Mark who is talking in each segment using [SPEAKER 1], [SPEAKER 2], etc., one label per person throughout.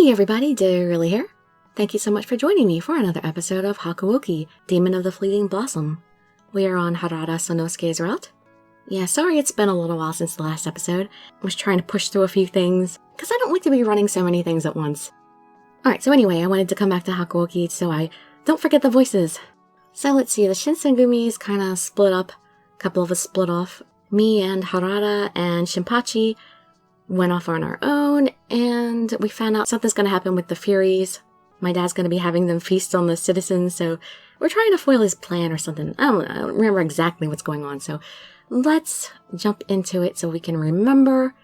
[SPEAKER 1] Hey everybody, Dirili here. Thank you so much for joining me for another episode of Hakuouki Demon of the Fleeting Blossom. We are on Harada Sanosuke's route. Yeah, sorry it's been a little while since the last episode. I was trying to push through a few things, because I don't like to be running so many things at once. Alright, so anyway, I wanted to come back to Hakuouki so I don't forget the voices. So let's see, the Shinsengumis kind of split up. A couple of us split off. Me and Harada and Shinpachi went off on our own, and we found out something's going to happen with the Furies. My dad's going to be having them feast on the citizens, so we're trying to foil his plan or something. I don't remember exactly what's going on, so let's jump into it so we can remember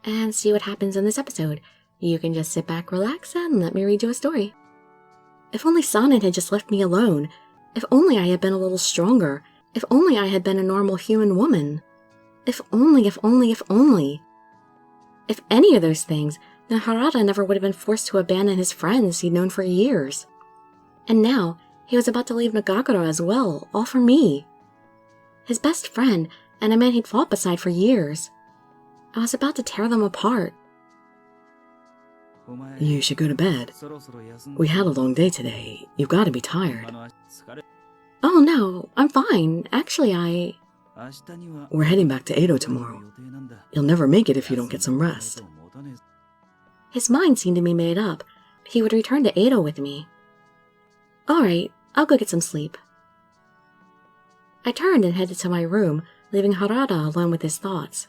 [SPEAKER 1] and see what happens in this episode. You can just sit back, relax, and let me read you a story. If only Sonnen had just left me alone. If only I had been a little stronger. If only I had been a normal human woman. If only, if only, if only. If any of those things, then Harada never would have been forced to abandon his friends he'd known for years. And now, he was about to leave Nagakura as well, all for me. His best friend, and a man he'd fought beside for years. I was about to tear them apart.
[SPEAKER 2] You should go to bed. We had a long day today. You've got to be tired.
[SPEAKER 1] Oh no, I'm fine. Actually,
[SPEAKER 2] We're heading back to Edo tomorrow. You'll never make it if you don't get some rest.
[SPEAKER 1] His mind seemed to be made up. He would return to Edo with me. Alright, I'll go get some sleep. I turned and headed to my room, leaving Harada alone with his thoughts.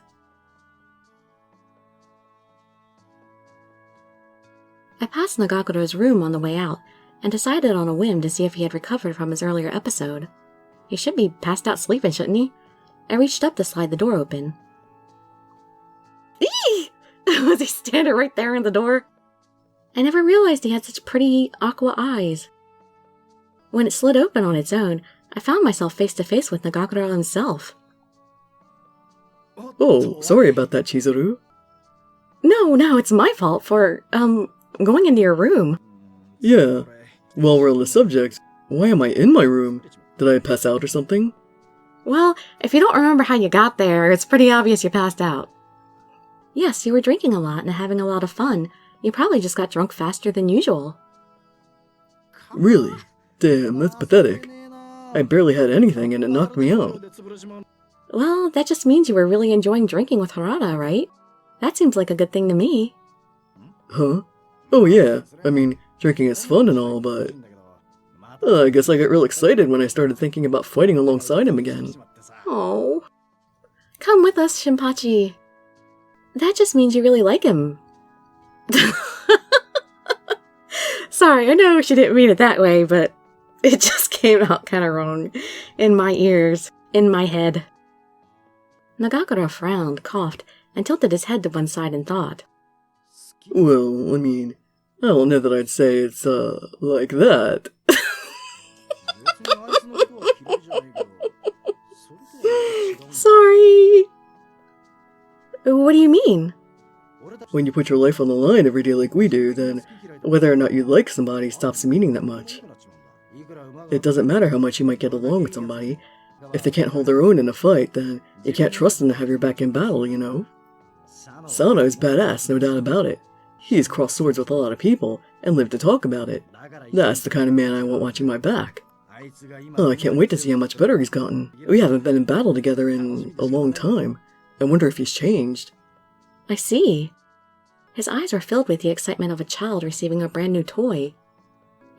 [SPEAKER 1] I passed Nagakura's room on the way out, and decided on a whim to see if he had recovered from his earlier episode. He should be passed out sleeping, shouldn't he? I reached up to slide the door open. Eee! Was he standing right there in the door? I never realized he had such pretty aqua eyes. When it slid open on its own, I found myself face to face with Nagakura himself.
[SPEAKER 2] Oh, sorry about that, Chizuru.
[SPEAKER 1] No, it's my fault for, going into your room.
[SPEAKER 2] Yeah. While we're on the subject, why am I in my room? Did I pass out or something?
[SPEAKER 1] Well, if you don't remember how you got there, it's pretty obvious you passed out. Yes, you were drinking a lot and having a lot of fun. You probably just got drunk faster than usual.
[SPEAKER 2] Really? Damn, that's pathetic. I barely had anything and it knocked me out.
[SPEAKER 1] Well, that just means you were really enjoying drinking with Harada, right? That seems like a good thing to me.
[SPEAKER 2] Huh? Oh yeah, I mean, drinking is fun and all, but... I guess I got real excited when I started thinking about fighting alongside him again.
[SPEAKER 1] Oh. Come with us, Shinpachi. That just means you really like him. Sorry, I know she didn't mean it that way, but it just came out kind of wrong. In my ears, in my head. Nagakura frowned, coughed, and tilted his head to one side in thought.
[SPEAKER 2] Well, I mean, I don't know that I'd say it's, like that.
[SPEAKER 1] Sorry. What do you mean?
[SPEAKER 2] When you put your life on the line every day like we do, then whether or not you like somebody stops meaning that much. It doesn't matter how much you might get along with somebody. If they can't hold their own in a fight, then you can't trust them to have your back in battle, you know? Sano is badass, no doubt about it. He's crossed swords with a lot of people and lived to talk about it. That's the kind of man I want watching my back. Oh, I can't wait to see how much better he's gotten. We haven't been in battle together in a long time. I wonder if he's changed.
[SPEAKER 1] I see. His eyes were filled with the excitement of a child receiving a brand new toy.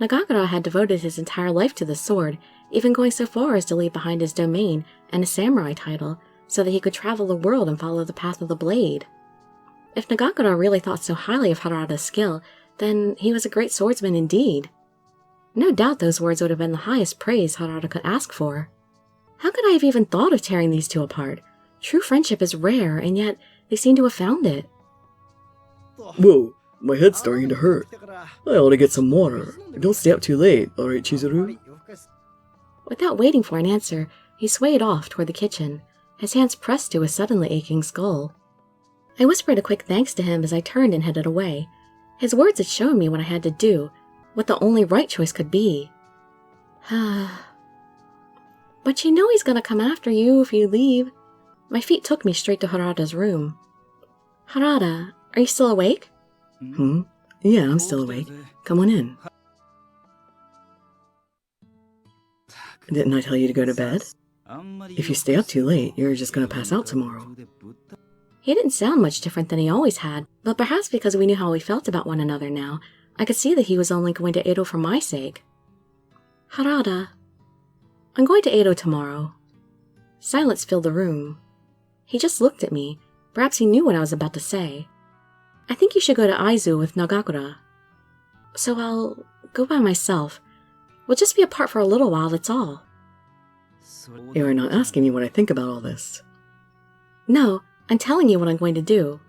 [SPEAKER 1] Nagakura had devoted his entire life to the sword, even going so far as to leave behind his domain and a samurai title, so that he could travel the world and follow the path of the blade. If Nagakura really thought so highly of Harada's skill, then he was a great swordsman indeed. No doubt those words would have been the highest praise Harada could ask for. How could I have even thought of tearing these two apart? True friendship is rare, and yet they seem to have found it.
[SPEAKER 2] Whoa, my head's starting to hurt. I ought to get some water. Don't stay up too late, alright, Chizuru?
[SPEAKER 1] Without waiting for an answer, he swayed off toward the kitchen, his hands pressed to his suddenly aching skull. I whispered a quick thanks to him as I turned and headed away. His words had shown me what I had to do, what the only right choice could be. But you know he's gonna come after you if you leave. My feet took me straight to Harada's room. Harada, are you still awake?
[SPEAKER 2] Yeah, I'm still awake. Come on in. Didn't I tell you to go to bed? If you stay up too late, you're just gonna pass out tomorrow.
[SPEAKER 1] He didn't sound much different than he always had, but perhaps because we knew how we felt about one another now, I could see that he was only going to Edo for my sake. Harada, I'm going to Edo tomorrow. Silence filled the room. He just looked at me. Perhaps he knew what I was about to say. I think you should go to Aizu with Nagakura. So I'll go by myself. We'll just be apart for a little while, that's all.
[SPEAKER 2] You are not asking me what I think about all this.
[SPEAKER 1] No, I'm telling you what I'm going to do.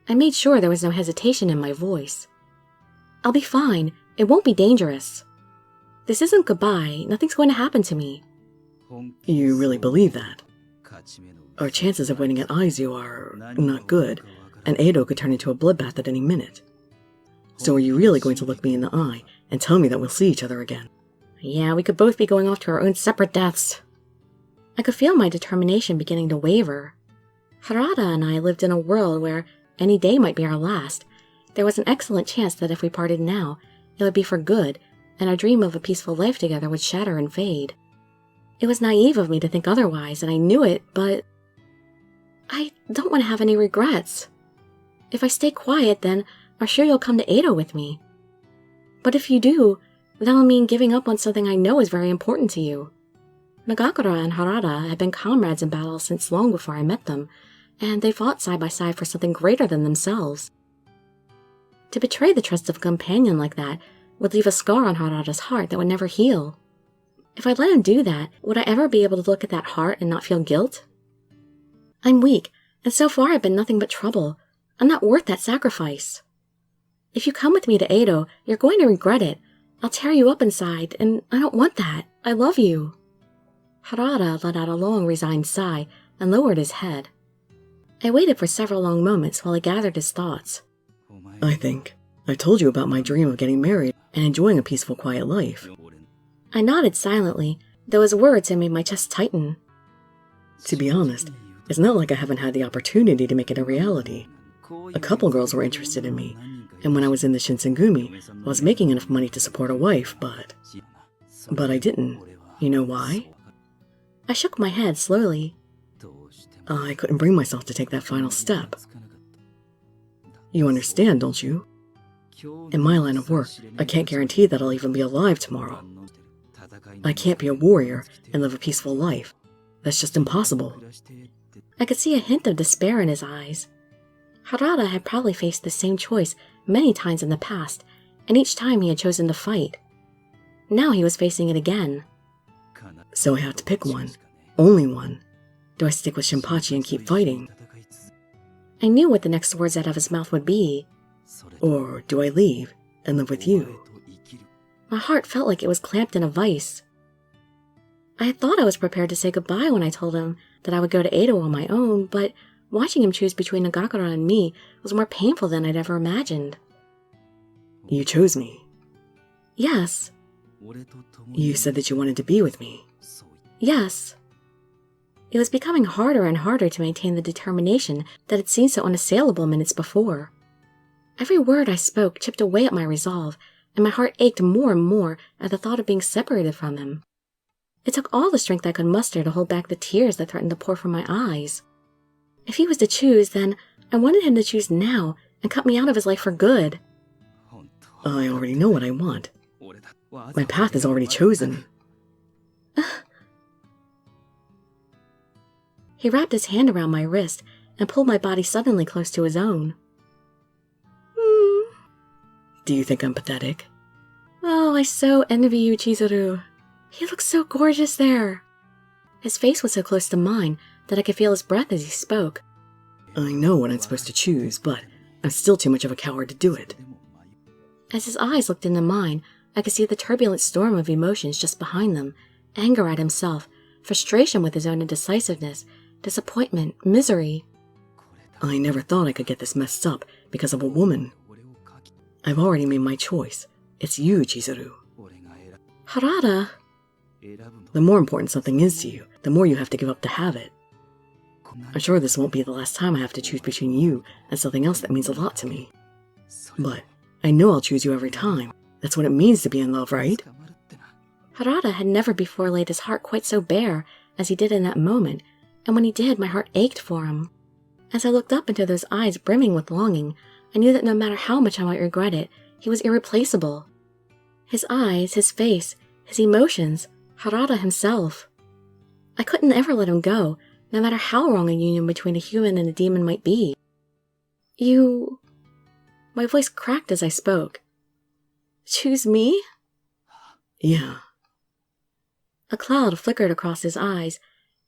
[SPEAKER 1] I made sure there was no hesitation in my voice. I'll be fine. It won't be dangerous. This isn't goodbye. Nothing's going to happen to me.
[SPEAKER 2] You really believe that? Our chances of winning at Aizu are not good, and Edo could turn into a bloodbath at any minute. So are you really going to look me in the eye and tell me that we'll see each other again?
[SPEAKER 1] Yeah, we could both be going off to our own separate deaths. I could feel my determination beginning to waver. Harada and I lived in a world where any day might be our last. There was an excellent chance that if we parted now, it would be for good, and our dream of a peaceful life together would shatter and fade. It was naive of me to think otherwise, and I knew it, but I don't want to have any regrets. If I stay quiet, then I'm sure you'll come to Edo with me. But if you do, that'll mean giving up on something I know is very important to you. Nagakura and Harada had been comrades in battle since long before I met them, and they fought side by side for something greater than themselves. To betray the trust of a companion like that would leave a scar on Harada's heart that would never heal. If I let him do that, would I ever be able to look at that heart and not feel guilt? I'm weak, and so far I've been nothing but trouble. I'm not worth that sacrifice. If you come with me to Edo, you're going to regret it. I'll tear you up inside, and I don't want that. I love you. Harada let out a long, resigned sigh and lowered his head. I waited for several long moments while he gathered his thoughts.
[SPEAKER 2] I think I told you about my dream of getting married and enjoying a peaceful, quiet life.
[SPEAKER 1] I nodded silently, though his words had made my chest tighten.
[SPEAKER 2] To be honest, it's not like I haven't had the opportunity to make it a reality. A couple girls were interested in me, and when I was in the Shinsengumi, I was making enough money to support a wife, but I didn't. You know why?
[SPEAKER 1] I shook my head slowly.
[SPEAKER 2] I couldn't bring myself to take that final step. You understand, don't you? In my line of work, I can't guarantee that I'll even be alive tomorrow. I can't be a warrior and live a peaceful life. That's just impossible.
[SPEAKER 1] I could see a hint of despair in his eyes. Harada had probably faced the same choice many times in the past, and each time he had chosen to fight. Now he was facing it again.
[SPEAKER 2] So I have to pick one. Only one. Do I stick with Shinpachi and keep fighting?
[SPEAKER 1] I knew what the next words out of his mouth would be.
[SPEAKER 2] Or do I leave and live with you?
[SPEAKER 1] My heart felt like it was clamped in a vice. I had thought I was prepared to say goodbye when I told him that I would go to Edo on my own, but watching him choose between Nagakura and me was more painful than I'd ever imagined.
[SPEAKER 2] You chose me.
[SPEAKER 1] Yes.
[SPEAKER 2] You said that you wanted to be with me.
[SPEAKER 1] Yes. It was becoming harder and harder to maintain the determination that had seemed so unassailable minutes before. Every word I spoke chipped away at my resolve, and my heart ached more and more at the thought of being separated from him. It took all the strength I could muster to hold back the tears that threatened to pour from my eyes. If he was to choose, then I wanted him to choose now and cut me out of his life for good.
[SPEAKER 2] I already know what I want. My path is already chosen.
[SPEAKER 1] He wrapped his hand around my wrist and pulled my body suddenly close to his own.
[SPEAKER 2] Do you think I'm pathetic?
[SPEAKER 1] Oh, I so envy you, Chizuru. He looks so gorgeous there. His face was so close to mine that I could feel his breath as he spoke.
[SPEAKER 2] I know what I'm supposed to choose, but I'm still too much of a coward to do it.
[SPEAKER 1] As his eyes looked into mine, I could see the turbulent storm of emotions just behind them, anger at himself, frustration with his own indecisiveness, disappointment, misery.
[SPEAKER 2] I never thought I could get this messed up because of a woman. I've already made my choice. It's you, Chizuru.
[SPEAKER 1] Harada.
[SPEAKER 2] The more important something is to you, the more you have to give up to have it. I'm sure this won't be the last time I have to choose between you and something else that means a lot to me. But I know I'll choose you every time. That's what it means to be in love, right?
[SPEAKER 1] Harada had never before laid his heart quite so bare as he did in that moment, and when he did, my heart ached for him. As I looked up into those eyes brimming with longing, I knew that no matter how much I might regret it, he was irreplaceable. His eyes, his face, his emotions, Harada himself. I couldn't ever let him go, no matter how wrong a union between a human and a demon might be. You... My voice cracked as I spoke. Choose me?
[SPEAKER 2] Yeah.
[SPEAKER 1] A cloud flickered across his eyes,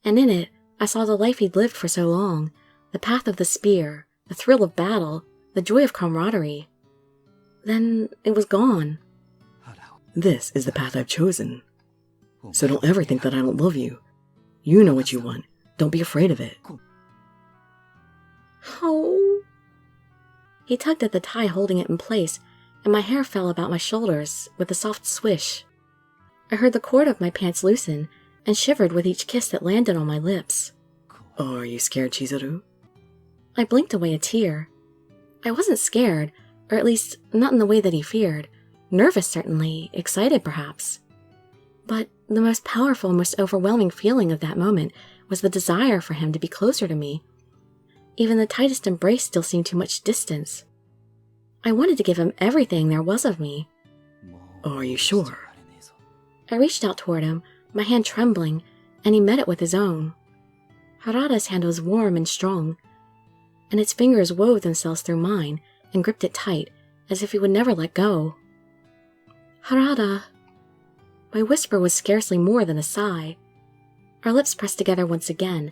[SPEAKER 1] and in it I saw the life he'd lived for so long, the path of the spear, the thrill of battle, the joy of camaraderie. Then it was gone.
[SPEAKER 2] This is the path I've chosen. So don't ever think that I don't love you. You know what you want. Don't be afraid of it.
[SPEAKER 1] Oh. He tugged at the tie holding it in place, and my hair fell about my shoulders with a soft swish. I heard the cord of my pants loosen and shivered with each kiss that landed on my lips.
[SPEAKER 2] Oh, are you scared, Chizuru?
[SPEAKER 1] I blinked away a tear. I wasn't scared, or at least not in the way that he feared. Nervous, certainly, excited perhaps. But the most powerful, most overwhelming feeling of that moment was the desire for him to be closer to me. Even the tightest embrace still seemed too much distance. I wanted to give him everything there was of me.
[SPEAKER 2] Oh, are you sure?
[SPEAKER 1] I reached out toward him, my hand trembling, and he met it with his own. Harada's hand was warm and strong, and its fingers wove themselves through mine and gripped it tight, as if he would never let go. Harada. My whisper was scarcely more than a sigh. Our lips pressed together once again,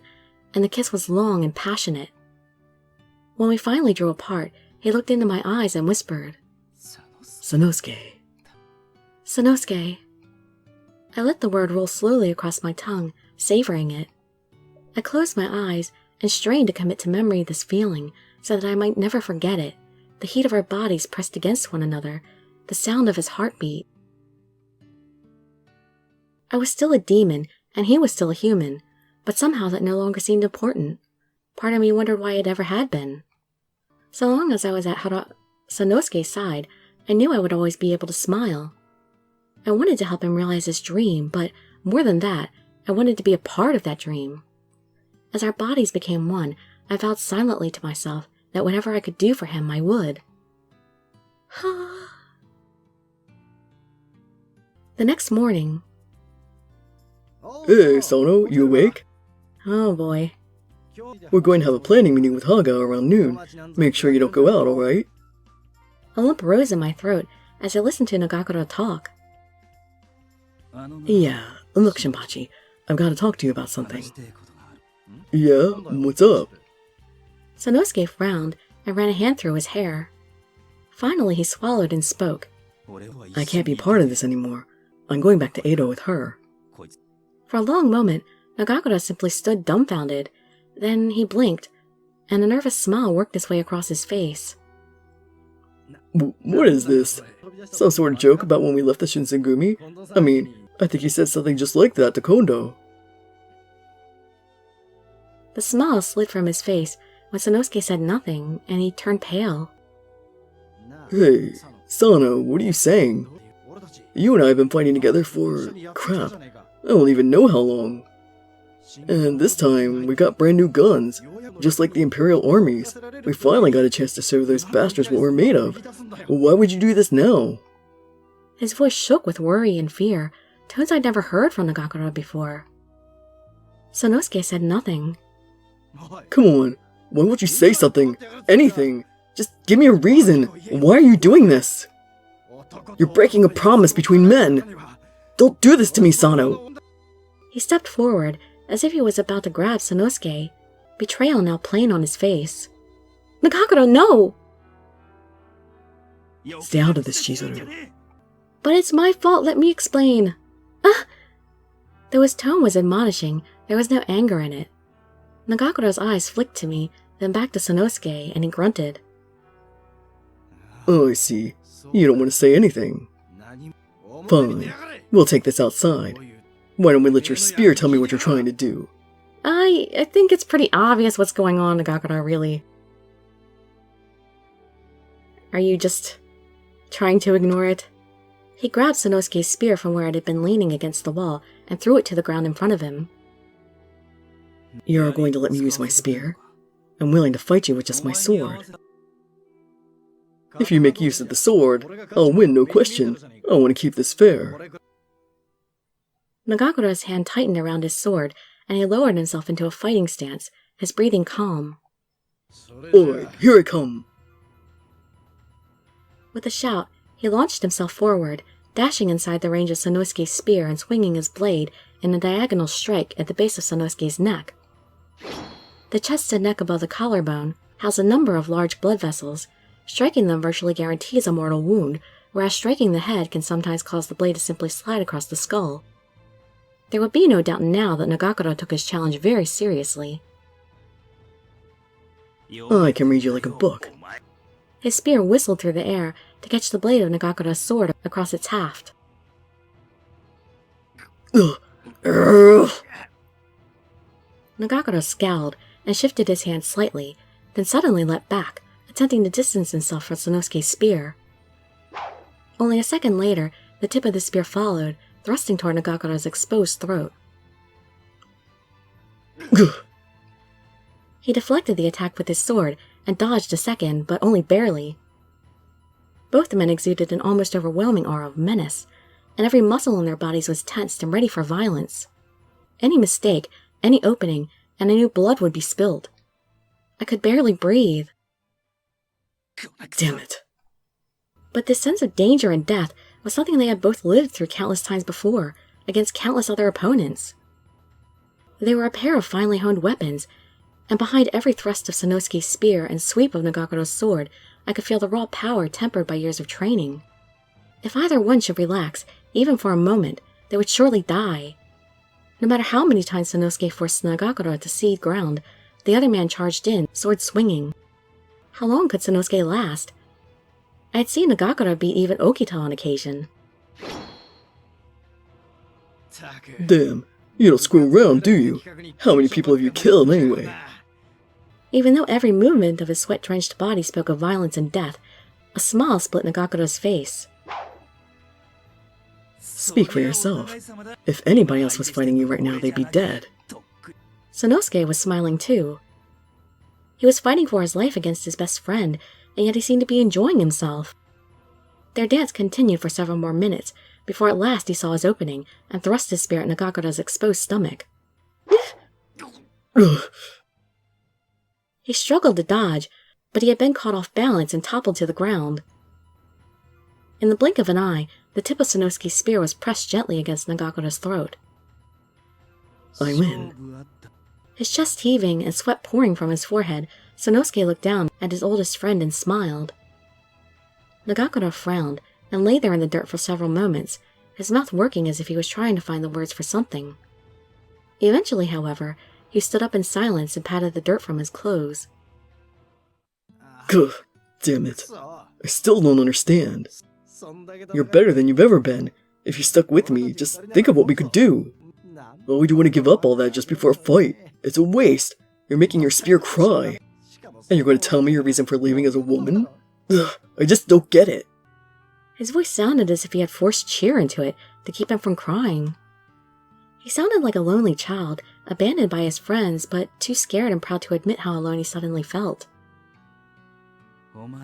[SPEAKER 1] and the kiss was long and passionate. When we finally drew apart, he looked into my eyes and whispered,
[SPEAKER 2] Sanosuke.
[SPEAKER 1] Sanosuke. I let the word roll slowly across my tongue, savoring it. I closed my eyes and strained to commit to memory this feeling so that I might never forget it, the heat of our bodies pressed against one another, the sound of his heartbeat. I was still a demon, and he was still a human, but somehow that no longer seemed important. Part of me wondered why it ever had been. So long as I was at Sanosuke's side, I knew I would always be able to smile. I wanted to help him realize his dream, but more than that, I wanted to be a part of that dream. As our bodies became one, I vowed silently to myself that whatever I could do for him, I would. The next morning...
[SPEAKER 2] Hey, Sono, you awake?
[SPEAKER 1] Oh boy.
[SPEAKER 2] We're going to have a planning meeting with Haga around noon. Make sure you don't go out, alright?
[SPEAKER 1] A lump rose in my throat as I listened to Nagakura talk.
[SPEAKER 2] Yeah, look, Shinpachi, I've got to talk to you about something. Yeah, what's up?
[SPEAKER 1] Sanosuke frowned and ran a hand through his hair. Finally, he swallowed and spoke.
[SPEAKER 2] I can't be part of this anymore. I'm going back to Edo with her.
[SPEAKER 1] For a long moment, Nagakura simply stood dumbfounded. Then he blinked, and a nervous smile worked its way across his face.
[SPEAKER 2] What is this? Some sort of joke about when we left the Shinsengumi? I mean, I think he said something just like that to Kondo.
[SPEAKER 1] The smile slid from his face when Sanosuke said nothing, and he turned pale.
[SPEAKER 2] Hey, Sano, what are you saying? You and I have been fighting together for... crap. I don't even know how long. And this time, we got brand new guns. Just like the Imperial armies. We finally got a chance to show those bastards what we're made of. Why would you do this now?
[SPEAKER 1] His voice shook with worry and fear, tones I'd never heard from Nagakura before. Sanosuke said nothing.
[SPEAKER 2] Come on, why won't you say something? Anything! Just give me a reason! Why are you doing this? You're breaking a promise between men! Don't do this to me, Sano!
[SPEAKER 1] He stepped forward, as if he was about to grab Sanosuke, betrayal now plain on his face. Nagakura, no!
[SPEAKER 2] Stay out of this, Chizuru.
[SPEAKER 1] But it's my fault, let me explain. Ah! Though his tone was admonishing, there was no anger in it. Nagakura's eyes flicked to me, then back to Sanosuke, and he grunted.
[SPEAKER 2] Oh, I see. You don't want to say anything. Fine. We'll take this outside. Why don't we let your spear tell me what you're trying to do?
[SPEAKER 1] I think it's pretty obvious what's going on, Nagakura, really. Are you just trying to ignore it. He grabbed Sanosuke's spear from where it had been leaning against the wall and threw it to the ground in front of him.
[SPEAKER 2] You're going to let me use my spear? I'm willing to fight you with just my sword. If you make use of the sword, I'll win, no question. I want to keep this fair.
[SPEAKER 1] Nagakura's hand tightened around his sword, and he lowered himself into a fighting stance, his breathing calm.
[SPEAKER 2] Alright, here I come.
[SPEAKER 1] With a shout, he launched himself forward, dashing inside the range of Sanosuke's spear and swinging his blade in a diagonal strike at the base of Sanosuke's neck. The chest and neck above the collarbone house a number of large blood vessels. Striking them virtually guarantees a mortal wound, whereas striking the head can sometimes cause the blade to simply slide across the skull. There would be no doubt now that Nagakura took his challenge very seriously.
[SPEAKER 2] I can read you like a book.
[SPEAKER 1] His spear whistled through the air to catch the blade of Nagakura's sword across its haft. Nagakura scowled and shifted his hand slightly, then suddenly leapt back, attempting to distance himself from Sanosuke's spear. Only a second later, the tip of the spear followed, thrusting toward Nagakura's exposed throat. He deflected the attack with his sword and dodged a second, but only barely. Both men exuded an almost overwhelming aura of menace, and every muscle in their bodies was tensed and ready for violence. Any mistake, any opening, and I knew blood would be spilled. I could barely breathe.
[SPEAKER 2] Damn it.
[SPEAKER 1] But this sense of danger and death was something they had both lived through countless times before, against countless other opponents. They were a pair of finely honed weapons, and behind every thrust of Sanosuke's spear and sweep of Nagakura's sword, I could feel the raw power tempered by years of training. If either one should relax, even for a moment, they would surely die. No matter how many times Sanosuke forced Nagakura to cede ground, the other man charged in, sword swinging. How long could Sanosuke last? I had seen Nagakura beat even Okita on occasion.
[SPEAKER 2] Damn, you don't screw around, do you? How many people have you killed anyway?
[SPEAKER 1] Even though every movement of his sweat-drenched body spoke of violence and death, a smile split Nagakura's face.
[SPEAKER 2] Speak for yourself. If anybody else was fighting you right now, they'd be dead.
[SPEAKER 1] Sanosuke was smiling too. He was fighting for his life against his best friend, and yet he seemed to be enjoying himself. Their dance continued for several more minutes, before at last he saw his opening, and thrust his spear at Nagakura's exposed stomach. He struggled to dodge, but he had been caught off balance and toppled to the ground. In the blink of an eye, the tip of Sanosuke's spear was pressed gently against Nagakura's throat.
[SPEAKER 2] I win.
[SPEAKER 1] His chest heaving and sweat pouring from his forehead, Sanosuke looked down at his oldest friend and smiled. Nagakura frowned and lay there in the dirt for several moments, his mouth working as if he was trying to find the words for something. Eventually, however, he stood up in silence and patted the dirt from his clothes.
[SPEAKER 2] Gah, damn it. I still don't understand. You're better than you've ever been. If you stuck with me, just think of what we could do. Why would you want to give up all that just before a fight? It's a waste. You're making your spear cry. And you're going to tell me your reason for leaving as a woman? Ugh, I just don't get it.
[SPEAKER 1] His voice sounded as if he had forced cheer into it to keep him from crying. He sounded like a lonely child, abandoned by his friends, but too scared and proud to admit how alone he suddenly felt.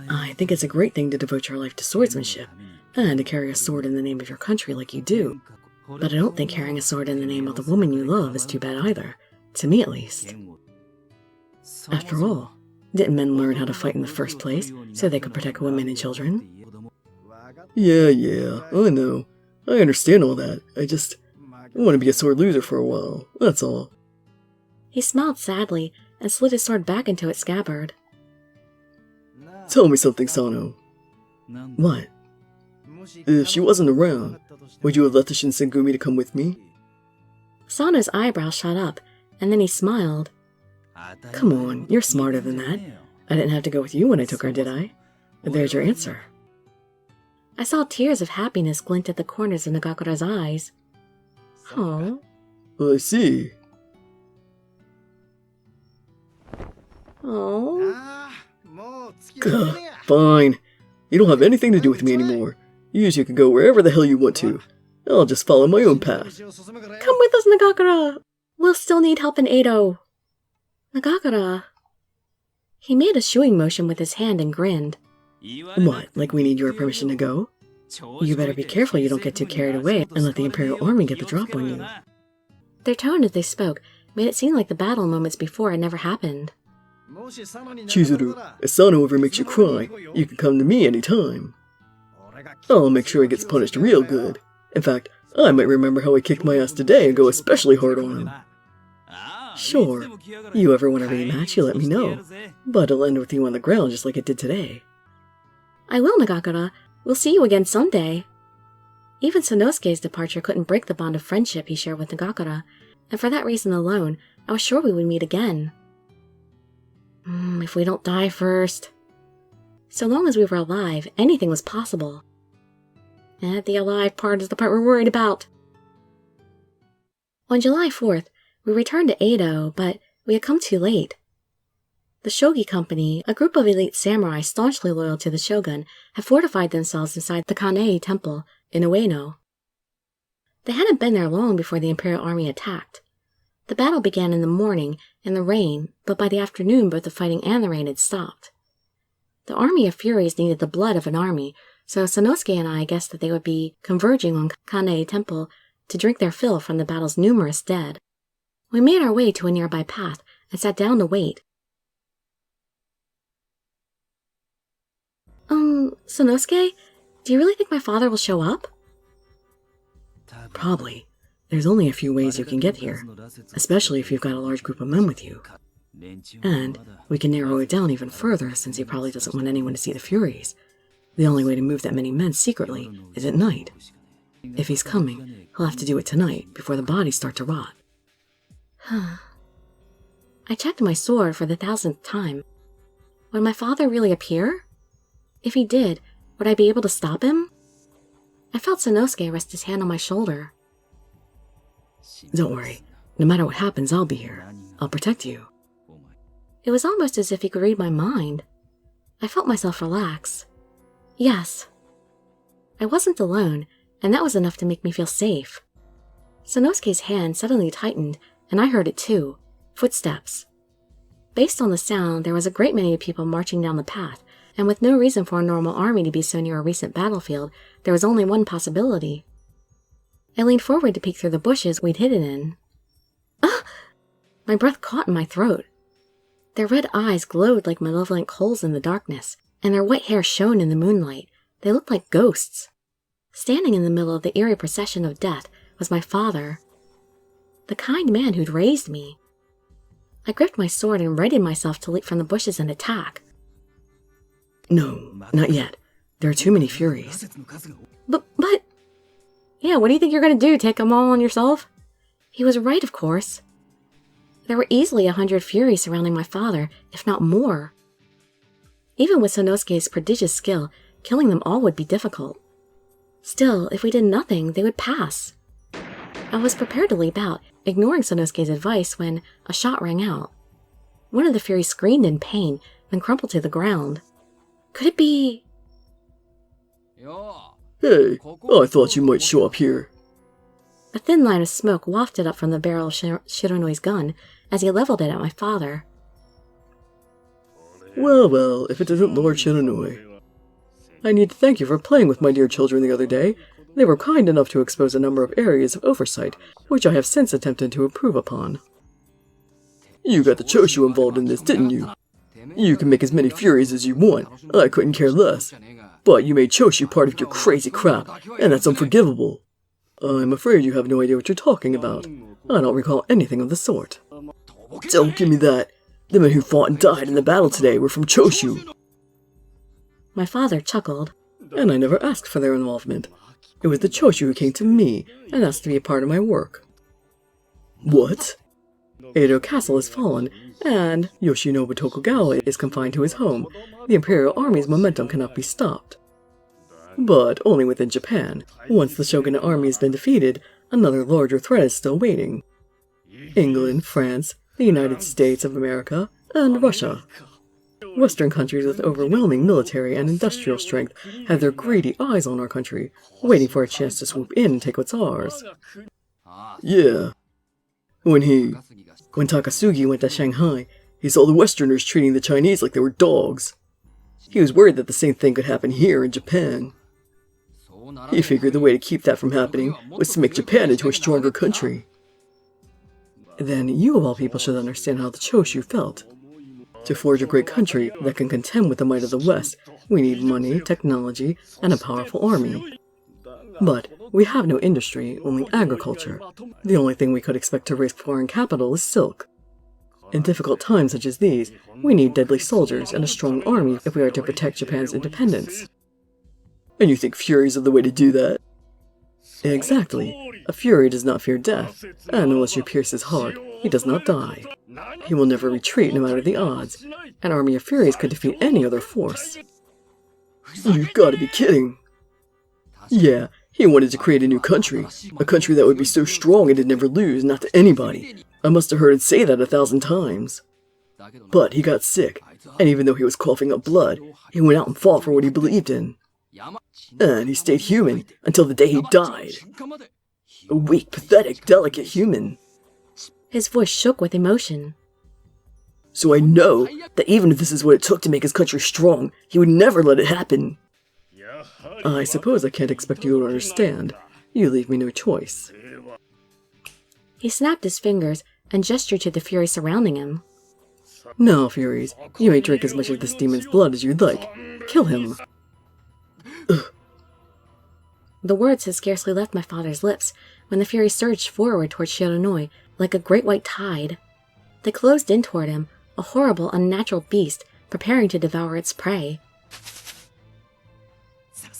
[SPEAKER 2] I think it's a great thing to devote your life to swordsmanship, and to carry a sword in the name of your country like you do. But I don't think carrying a sword in the name of the woman you love is too bad either. To me, at least. After all, didn't men learn how to fight in the first place so they could protect women and children? Yeah, I know. I understand all that. I want to be a sore loser for a while, that's all.
[SPEAKER 1] He smiled sadly and slid his sword back into its scabbard.
[SPEAKER 2] Tell me something, Sano. What? If she wasn't around, would you have left the Shinsengumi to come with me?
[SPEAKER 1] Sano's eyebrows shot up, and then he smiled.
[SPEAKER 2] Come on, you're smarter than that. I didn't have to go with you when I took her, did I? There's your answer.
[SPEAKER 1] I saw tears of happiness glint at the corners of Nagakura's eyes. Oh.
[SPEAKER 2] I see.
[SPEAKER 1] Oh.
[SPEAKER 2] Fine. You don't have anything to do with me anymore. You can go wherever the hell you want to. I'll just follow my own path.
[SPEAKER 1] Come with us, Nagakura! We'll still need help in Edo. Nagakura. He made a shooing motion with his hand and grinned.
[SPEAKER 2] What, like we need your permission to go?
[SPEAKER 1] You better be careful you don't get too carried away and let the Imperial Army get the drop on you. Their tone as they spoke made it seem like the battle moments before had never happened.
[SPEAKER 2] Chizuru, if Sano ever makes you cry, you can come to me anytime. I'll make sure he gets punished real good. In fact, I might remember how he kicked my ass today and go especially hard on him. Sure, you ever want a rematch, you let me know. But it'll end with you on the ground just like it did today.
[SPEAKER 1] I will, Nagakura. We'll see you again someday. Even Sanosuke's departure couldn't break the bond of friendship he shared with Nagakura, and for that reason alone, I was sure we would meet again. If we don't die first. So long as we were alive, anything was possible. And the alive part is the part we're worried about. On July 4th, we returned to Edo, but we had come too late. The Shogi Company, a group of elite samurai staunchly loyal to the shogun, had fortified themselves inside the Kanei Temple in Ueno. They hadn't been there long before the Imperial Army attacked. The battle began in the morning, in the rain, but by the afternoon both the fighting and the rain had stopped. The army of Furies needed the blood of an army, so Sanosuke and I guessed that they would be converging on Kanei Temple to drink their fill from the battle's numerous dead. We made our way to a nearby path and sat down to wait. Sanosuke, do you really think my father will show up?
[SPEAKER 2] Probably. There's only a few ways you can get here, especially if you've got a large group of men with you. And we can narrow it down even further since he probably doesn't want anyone to see the Furies. The only way to move that many men secretly is at night. If he's coming, he'll have to do it tonight before the bodies start to rot.
[SPEAKER 1] I checked my sword for the 1000th time. Would my father really appear? If he did, would I be able to stop him? I felt Sanosuke rest his hand on my shoulder.
[SPEAKER 2] Don't worry. No matter what happens, I'll be here. I'll protect you.
[SPEAKER 1] It was almost as if he could read my mind. I felt myself relax. Yes. I wasn't alone, and that was enough to make me feel safe. Sanosuke's hand suddenly tightened, and I heard it too. Footsteps. Based on the sound, there was a great many people marching down the path, and with no reason for a normal army to be so near a recent battlefield, there was only one possibility. I leaned forward to peek through the bushes we'd hidden in. Ah! My breath caught in my throat. Their red eyes glowed like malevolent coals in the darkness, and their white hair shone in the moonlight. They looked like ghosts. Standing in the middle of the eerie procession of death was my father, the kind man who'd raised me. I gripped my sword and readied myself to leap from the bushes and attack.
[SPEAKER 2] No, not yet. There are too many Furies.
[SPEAKER 1] But... Yeah, what do you think you're going to do, take them all on yourself? He was right, of course. There were easily 100 Furies surrounding my father, if not more. Even with Sanosuke's prodigious skill, killing them all would be difficult. Still, if we did nothing, they would pass. I was prepared to leap out, ignoring Sanosuke's advice when a shot rang out. One of the Furies screamed in pain, then crumpled to the ground. Could it be...
[SPEAKER 2] Hey, I thought you might show up here.
[SPEAKER 1] A thin line of smoke wafted up from the barrel of Shironoi's gun as he leveled it at my father.
[SPEAKER 2] Well, if it isn't Lord Shironoi. I need to thank you for playing with my dear children the other day. They were kind enough to expose a number of areas of oversight, which I have since attempted to improve upon. You got the Choshu involved in this, didn't you? You can make as many Furies as you want, I couldn't care less. But you made Choshu part of your crazy crap, and that's unforgivable. I'm afraid you have no idea what you're talking about. I don't recall anything of the sort. Don't give me that. The men who fought and died in the battle today were from Choshu.
[SPEAKER 1] My father chuckled.
[SPEAKER 2] And I never asked for their involvement. It was the Choshu who came to me and asked to be a part of my work. What? Edo Castle has fallen, and Yoshinobu Tokugawa is confined to his home. The Imperial Army's momentum cannot be stopped. But only within Japan. Once the Shogunate army has been defeated, another larger threat is still waiting. England, France, the United States of America, and Russia. Western countries with overwhelming military and industrial strength have their greedy eyes on our country, waiting for a chance to swoop in and take what's ours. Yeah. When Takasugi went to Shanghai, he saw the Westerners treating the Chinese like they were dogs. He was worried that the same thing could happen here in Japan. He figured the way to keep that from happening was to make Japan into a stronger country. Then you of all people should understand how the Choshu felt. To forge a great country that can contend with the might of the West, we need money, technology, and a powerful army. But we have no industry, only agriculture. The only thing we could expect to raise foreign capital is silk. In difficult times such as these, we need deadly soldiers and a strong army if we are to protect Japan's independence. And you think furies are the way to do that? Exactly. A fury does not fear death, and unless you pierce his heart, he does not die. He will never retreat no matter the odds. An army of furies could defeat any other force. You've got to be kidding. Yeah, he wanted to create a new country. A country that would be so strong it'd never lose, not to anybody. I must have heard him say that 1,000 times. But he got sick, and even though he was coughing up blood, he went out and fought for what he believed in. And he stayed human until the day he died. A weak, pathetic, delicate human.
[SPEAKER 1] His voice shook with emotion.
[SPEAKER 2] So I know that even if this is what it took to make his country strong, he would never let it happen. I suppose I can't expect you to understand. You leave me no choice.
[SPEAKER 1] He snapped his fingers and gestured to the furies surrounding him.
[SPEAKER 2] Now, furies, you may drink as much of this demon's blood as you'd like. Kill him. Ugh.
[SPEAKER 1] The words had scarcely left my father's lips when the furies surged forward toward Shiranui like a great white tide. They closed in toward him, a horrible, unnatural beast preparing to devour its prey.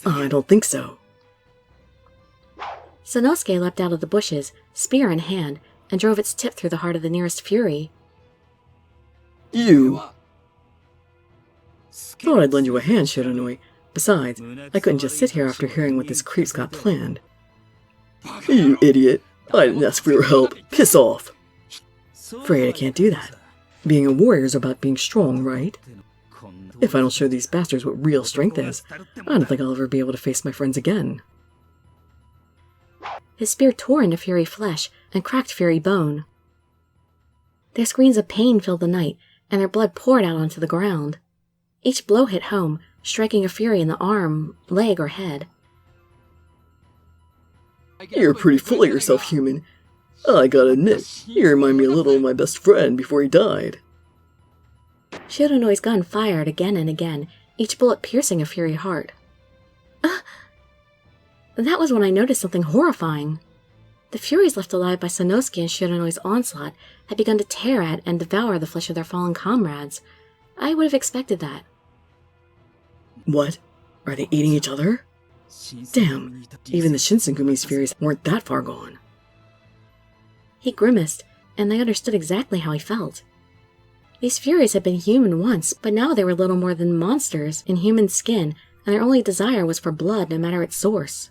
[SPEAKER 2] I don't think so.
[SPEAKER 1] Sanosuke leapt out of the bushes, spear in hand, and drove its tip through the heart of the nearest fury.
[SPEAKER 2] You! Thought I'd lend you a hand, Shiranui. Besides, I couldn't just sit here after hearing what this creep's got planned. You idiot! I didn't ask for your help. Piss off! Afraid I can't do that. Being a warrior is about being strong, right? If I don't show these bastards what real strength is, I don't think I'll ever be able to face my friends again.
[SPEAKER 1] His spear tore into fury flesh and cracked fury bone. Their screams of pain filled the night, and their blood poured out onto the ground. Each blow hit home, striking a fury in the arm, leg, or head.
[SPEAKER 2] You're pretty full of yourself, human. I gotta admit, you remind me a little of my best friend before he died.
[SPEAKER 1] Shiranui's gun fired again and again, each bullet piercing a fury heart. That was when I noticed something horrifying. The furies left alive by Sanosuke and Shiranui's onslaught had begun to tear at and devour the flesh of their fallen comrades. I would have expected that.
[SPEAKER 2] What? Are they eating each other? Damn, even the Shinsengumi's furies weren't that far gone.
[SPEAKER 1] He grimaced, and I understood exactly how he felt. These furies had been human once, but now they were little more than monsters in human skin, and their only desire was for blood, no matter its source.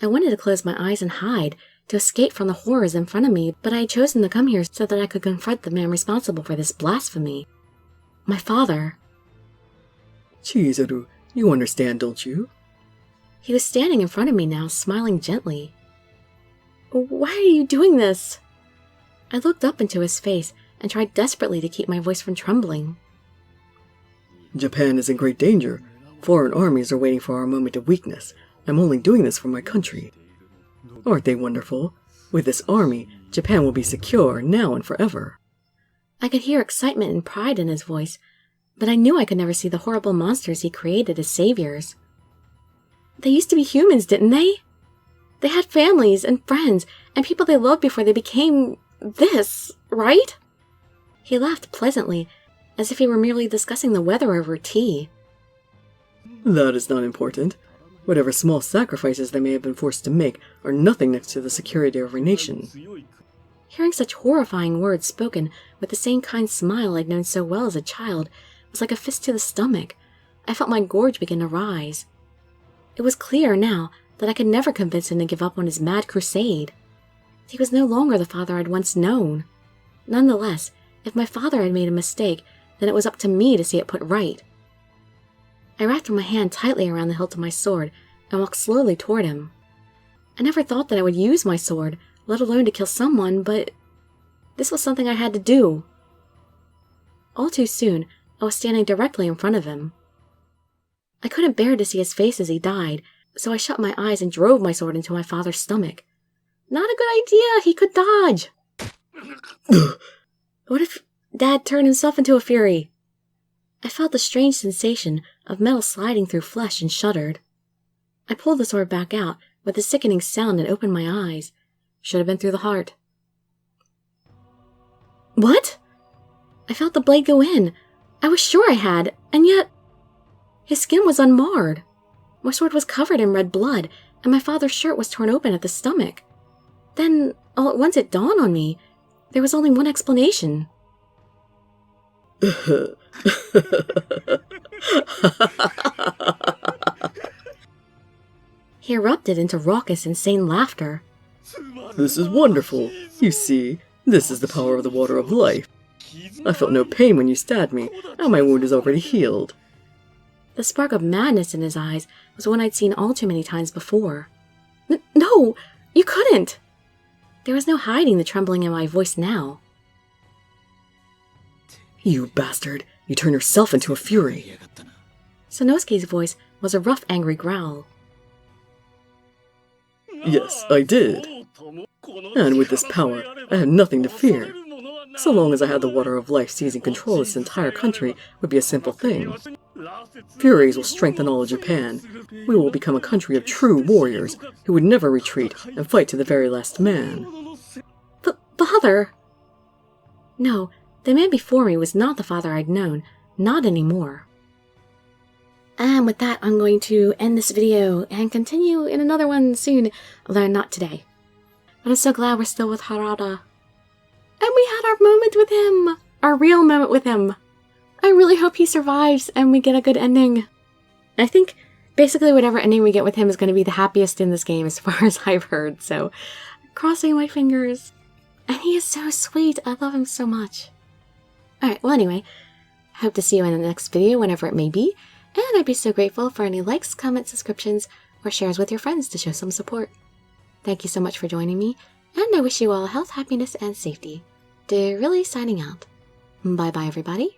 [SPEAKER 1] I wanted to close my eyes and hide, to escape from the horrors in front of me, but I had chosen to come here so that I could confront the man responsible for this blasphemy. My father.
[SPEAKER 2] Chizuru, you understand, don't you?
[SPEAKER 1] He was standing in front of me now, smiling gently. Why are you doing this? I looked up into his face and tried desperately to keep my voice from trembling.
[SPEAKER 2] Japan is in great danger. Foreign armies are waiting for our moment of weakness. I'm only doing this for my country. Aren't they wonderful? With this army, Japan will be secure now and forever.
[SPEAKER 1] I could hear excitement and pride in his voice, but I knew I could never see the horrible monsters he created as saviors. They used to be humans, didn't they? They had families and friends and people they loved before they became this, right? He laughed pleasantly, as if he were merely discussing the weather over tea.
[SPEAKER 2] That is not important. Whatever small sacrifices they may have been forced to make are nothing next to the security of our nation.
[SPEAKER 1] Hearing such horrifying words spoken with the same kind smile I'd known so well as a child was like a fist to the stomach. I felt my gorge begin to rise. It was clear now that I could never convince him to give up on his mad crusade. He was no longer the father I'd once known. Nonetheless, if my father had made a mistake, then it was up to me to see it put right. I wrapped my hand tightly around the hilt of my sword and walked slowly toward him. I never thought that I would use my sword, let alone to kill someone, but this was something I had to do. All too soon, I was standing directly in front of him. I couldn't bear to see his face as he died, so I shut my eyes and drove my sword into my father's stomach. Not a good idea! He could dodge! What if Dad turned himself into a fury? I felt the strange sensation of metal sliding through flesh and shuddered. I pulled the sword back out with a sickening sound and opened my eyes. Should have been through the heart. What? I felt the blade go in. I was sure I had, and yet his skin was unmarred. My sword was covered in red blood, and my father's shirt was torn open at the stomach. Then, all at once it dawned on me, there was only one explanation. He erupted into raucous, insane laughter.
[SPEAKER 2] This is wonderful. You see, this is the power of the water of life. I felt no pain when you stabbed me, and my wound is already healed.
[SPEAKER 1] The spark of madness in his eyes was one I'd seen all too many times before. No! You couldn't! There was no hiding the trembling in my voice now.
[SPEAKER 2] You bastard! You turn yourself into a fury!
[SPEAKER 1] Sanosuke's voice was a rough, angry growl.
[SPEAKER 2] Yes, I did. And with this power, I had nothing to fear. So long as I had the water of life seizing control of this entire country would be a simple thing. Furies will strengthen all of Japan. We will become a country of true warriors who would never retreat and fight to the very last man.
[SPEAKER 1] Father! No, the man before me was not the father I'd known. Not anymore. And with that, I'm going to end this video and continue in another one soon, although not today. But I'm so glad we're still with Harada. And we had our moment with him! Our real moment with him! I really hope he survives and we get a good ending. I think basically whatever ending we get with him is going to be the happiest in this game as far as I've heard, so crossing my fingers. And he is so sweet. I love him so much. Alright, well anyway, hope to see you in the next video whenever it may be, and I'd be so grateful for any likes, comments, subscriptions, or shares with your friends to show some support. Thank you so much for joining me, and I wish you all health, happiness, and safety. Dirili signing out. Bye bye everybody.